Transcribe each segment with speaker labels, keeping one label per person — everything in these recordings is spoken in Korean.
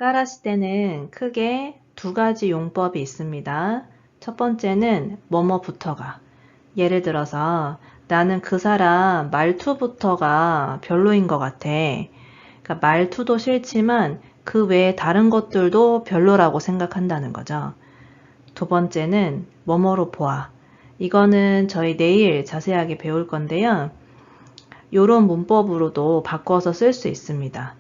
Speaker 1: 까라시 때는 크게 두 가지 용법이 있습니다. 첫 번째는 뭐뭐부터가. 예를 들어서 나는 그 사람 말투부터가 별로인 것 같아. 그러니까 말투도 싫지만 그 외에 다른 것들도 별로라고 생각한다는 거죠. 두 번째는 뭐뭐로 보아. 이거는 저희 내일 자세하게 배울 건데요. 요런 문법으로도 바꿔서 쓸 수 있습니다.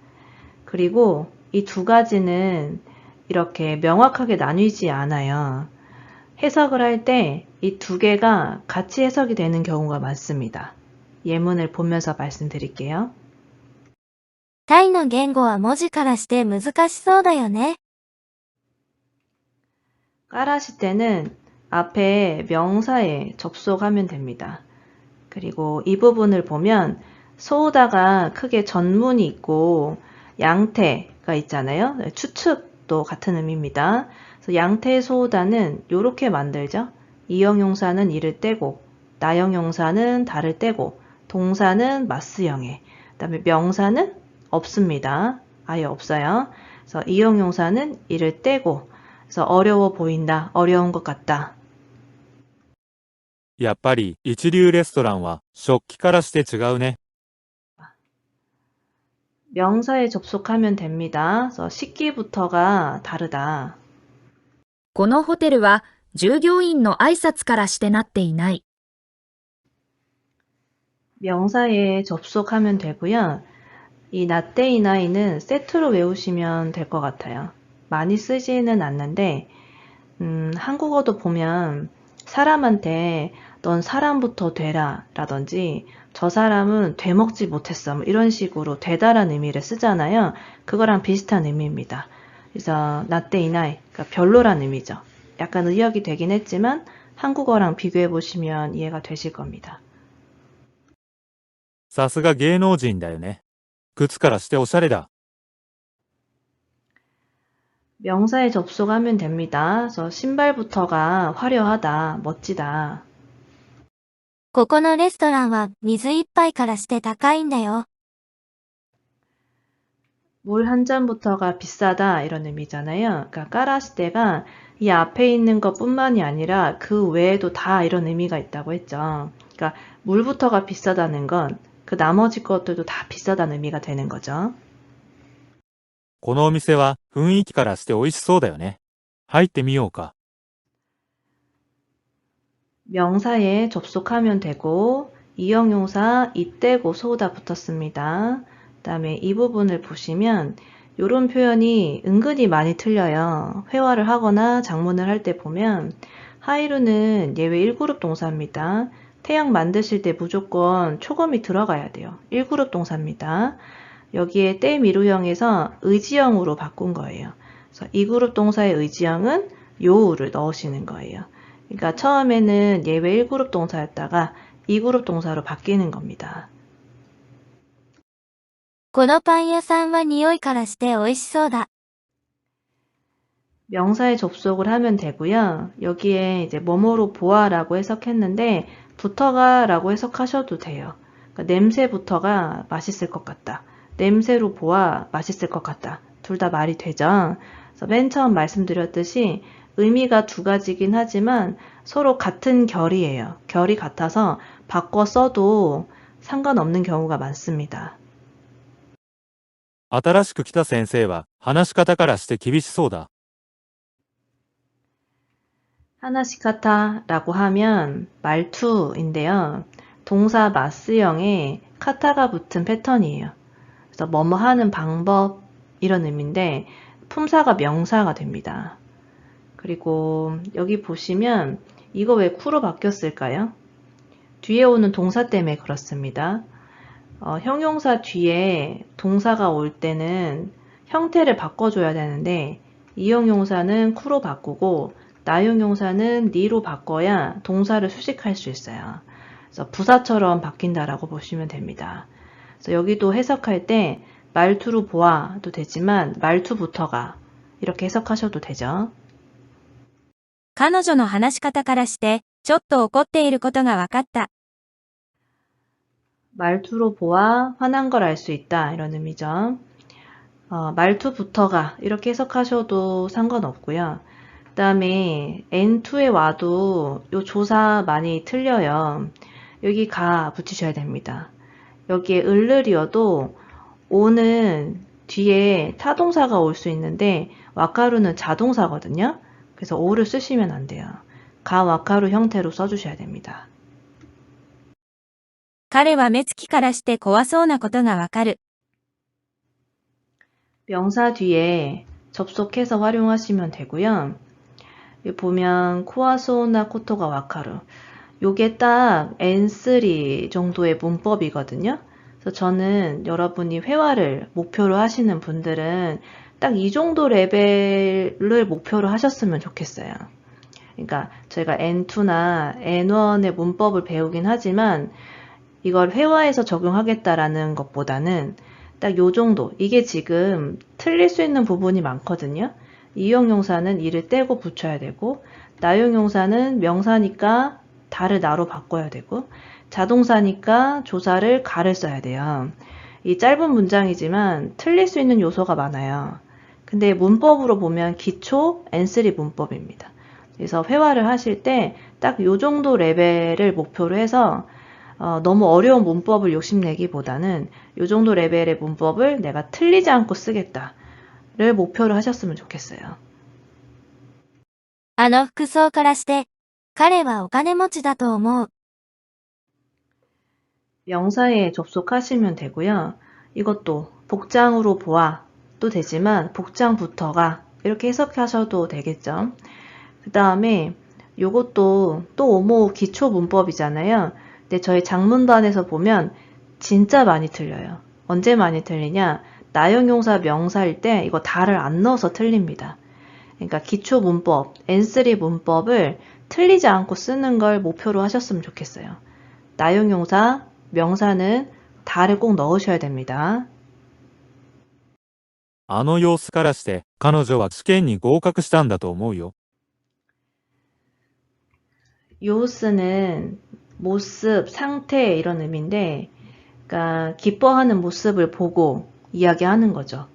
Speaker 1: 그리고 이 두 가지는 이렇게 명확하게 나뉘지 않아요. 해석을 할 때 이 두 개가 같이 해석이 되는 경우가 많습니다. 예문을 보면서 말씀드릴게요.
Speaker 2: タイの言語は文字からして難しそうだよね。
Speaker 1: 까라시 때는 앞에 명사에 접속하면 됩니다. 그리고 이 부분을 보면 소우다가 크게 전문이 있고 양태가 있잖아요. 추측도 같은 의미입니다. 그래서 양태 소우다는 이렇게 만들죠. 이형용사는 이를 떼고 나형용사는 다를 떼고 동사는 마스형에 그다음에 명사는 없습니다. 아예 없어요. 그래서 이형용사는 이를 떼고 그래서 어려워 보인다, 어려운 것 같다.
Speaker 3: やっぱり一流レストランは食器からして違うね。
Speaker 1: 명사에 접속하면 됩니다. 그래서 식기부터가 다르다.
Speaker 4: このホテルは従業員の挨拶からしてなっていない。
Speaker 1: 명사에 접속하면 되고요. 이 나떼이나이는 세트로 외우시면 될 것 같아요. 많이 쓰지는 않는데 한국어도 보면 사람한테 넌 사람부터 되라 라든지 저 사람은 되먹지 못했어 뭐 이런 식으로 되다라는 의미를 쓰잖아요. 그거랑 비슷한 의미입니다. 그래서 나떼이나이 그러니까 별로란 의미죠. 약간 의역이 되긴 했지만 한국어랑 비교해 보시면 이해가 되실 겁니다.
Speaker 3: さすが芸能人だよね。靴からしておしゃれだ。
Speaker 1: 명사에 접속하면 됩니다. 그래서 신발부터가 화려하다, 멋지다.
Speaker 2: ここのレストランは水一杯からして高いんだよ。
Speaker 1: 물 한 잔부터가 비싸다 이런 의미잖아요. 그러니까 까라시대가 이 앞에 있는 것뿐만이 아니라 그 외에도 다 이런 의미가 있다고 했죠. 그러니까 물부터가 비싸다는 건 그 나머지 것들도 다 비싸다는 의미가 되는 거죠.
Speaker 3: このお店は雰囲気からして美味しそうだよね。入ってみようか。
Speaker 1: 명사에 접속하면 되고 이형용사 이때고 소다 붙었습니다. 그다음에 이 부분을 보시면 이런 표현이 은근히 많이 틀려요. 회화를 하거나 작문을 할 때 보면 하이루는 예외 1그룹 동사입니다. 태형 만드실 때 무조건 초검이 들어가야 돼요. 1그룹 동사입니다. 여기에 때 미루형에서 의지형으로 바꾼 거예요. 그래서 2그룹 동사의 의지형은 요우를 넣으시는 거예요. 그러니까 처음에는 예외 1그룹 동사였다가 2그룹 동사로 바뀌는 겁니다.
Speaker 2: このパン屋さんは匂いからして美味しそうだ。
Speaker 1: 명사에 접속을 하면 되고요. 여기에 이제 뭐뭐로 보아라고 해석했는데 부터가라고 해석하셔도 돼요. 그러니까 냄새부터가 맛있을 것 같다. 냄새로 보아 맛있을 것 같다. 둘 다 말이 되죠. 그래서 맨 처음 말씀드렸듯이 의미가 두 가지긴 하지만 서로 같은 결이에요. 결이 같아서 바꿔 써도 상관없는 경우가 많습니다.
Speaker 3: 新しく来た先生は話し方からして厳しそうだ。
Speaker 1: 하나시카타라고 하면 말투인데요. 동사 마스형에 카타가 붙은 패턴이에요. 그래서 뭐뭐 하는 방법 이런 의미인데 품사가 명사가 됩니다. 그리고 여기 보시면 이거 왜 쿠로 바뀌었을까요? 뒤에 오는 동사 때문에 그렇습니다. 형용사 뒤에 동사가 올 때는 형태를 바꿔줘야 되는데 이형용사는 쿠로 바꾸고 나형용사는 니로 바꿔야 동사를 수식할 수 있어요. 그래서 부사처럼 바뀐다라고 보시면 됩니다. 그래서 여기도 해석할 때 말투로 보아도 되지만 말투부터가 이렇게 해석하셔도 되죠.
Speaker 4: 彼女の話し方からして、ちょっと怒っていることが分かった。
Speaker 1: 말투로 보아 화난 걸 알 수 있다 이런 의미죠. 말투부터가 이렇게 해석하셔도 상관없고요. 그 다음에 N2에 와도 요 조사 많이 틀려요. 여기 가 붙이셔야 됩니다. 여기에 을을이어도 오는 뒤에 타동사가 올 수 있는데 와카루는 자동사거든요. 그래서 오를 쓰시면 안 돼요. 가 와카루 형태로 써주셔야 됩니다.
Speaker 4: 彼は目つきからして怖そうなことがわかる。
Speaker 1: 명사 뒤에 접속해서 활용하시면 되고요. 여기 보면 코아소나 코토가 와카루. 요게 딱 N3 정도의 문법이거든요. 그래서 저는 여러분이 회화를 목표로 하시는 분들은 딱 이 정도 레벨을 목표로 하셨으면 좋겠어요. 그러니까 저희가 N2나 N1의 문법을 배우긴 하지만 이걸 회화에서 적용하겠다라는 것보다는 딱 요 정도. 이게 지금 틀릴 수 있는 부분이 많거든요. 이용용사는 이를 떼고 붙여야 되고, 나용용사는 명사니까 다를 나로 바꿔야 되고, 자동사니까 조사를 가를 써야 돼요. 이 짧은 문장이지만 틀릴 수 있는 요소가 많아요. 근데 문법으로 보면 기초 N3 문법입니다. 그래서 회화를 하실 때 딱 요 정도 레벨을 목표로 해서 너무 어려운 문법을 욕심내기보다는 이 정도 레벨의 문법을 내가 틀리지 않고 쓰겠다를 목표로 하셨으면 좋겠어요.
Speaker 2: あの服装からして、彼はお金持ちだと思う。
Speaker 1: 명사에 접속하시면 되고요. 이것도 복장으로 보아도 되지만 복장부터가 이렇게 해석하셔도 되겠죠. 그 다음에 이것도 또 오모 기초 문법이잖아요. 근데 저희 장문반에서 보면 진짜 많이 틀려요. 언제 많이 틀리냐? 나용용사 명사일 때 이거 다를 안 넣어서 틀립니다. 그러니까 기초 문법, N3 문법을 틀리지 않고 쓰는 걸 목표로 하셨으면 좋겠어요. 나용용사, 명사는 다를 꼭 넣으셔야 됩니다.
Speaker 3: あの様子からして、彼女は試験に合格したんだと思うよ。
Speaker 1: 요스는 모습, 상태 이런 의미인데 그러니까 기뻐하는 모습을 보고 이야기하는 거죠.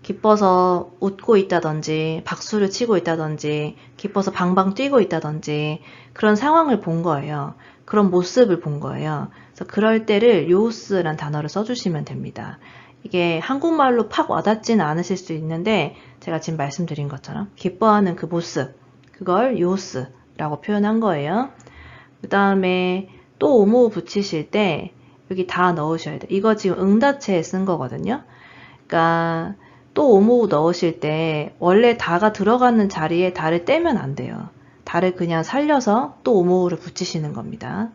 Speaker 1: 기뻐서 웃고 있다든지 박수를 치고 있다든지 기뻐서 방방 뛰고 있다든지 그런 상황을 본 거예요. 그런 모습을 본 거예요. 그래서 그럴 때를 요스란 단어를 써주시면 됩니다. 이게 한국말로 팍 와닿지는 않으실 수 있는데 제가 지금 말씀드린 것처럼 기뻐하는 그 모습 그걸 요스라고 표현한 거예요. 그 다음에 또 오모 붙이실 때 여기 다 넣으셔야 돼요. 이거 지금 응답체에 쓴 거거든요. 그러니까 또 오모 넣으실 때 원래 다가 들어가는 자리에 다를 떼면 안 돼요. 다를 그냥 살려서 또 오모를 붙이시는 겁니다.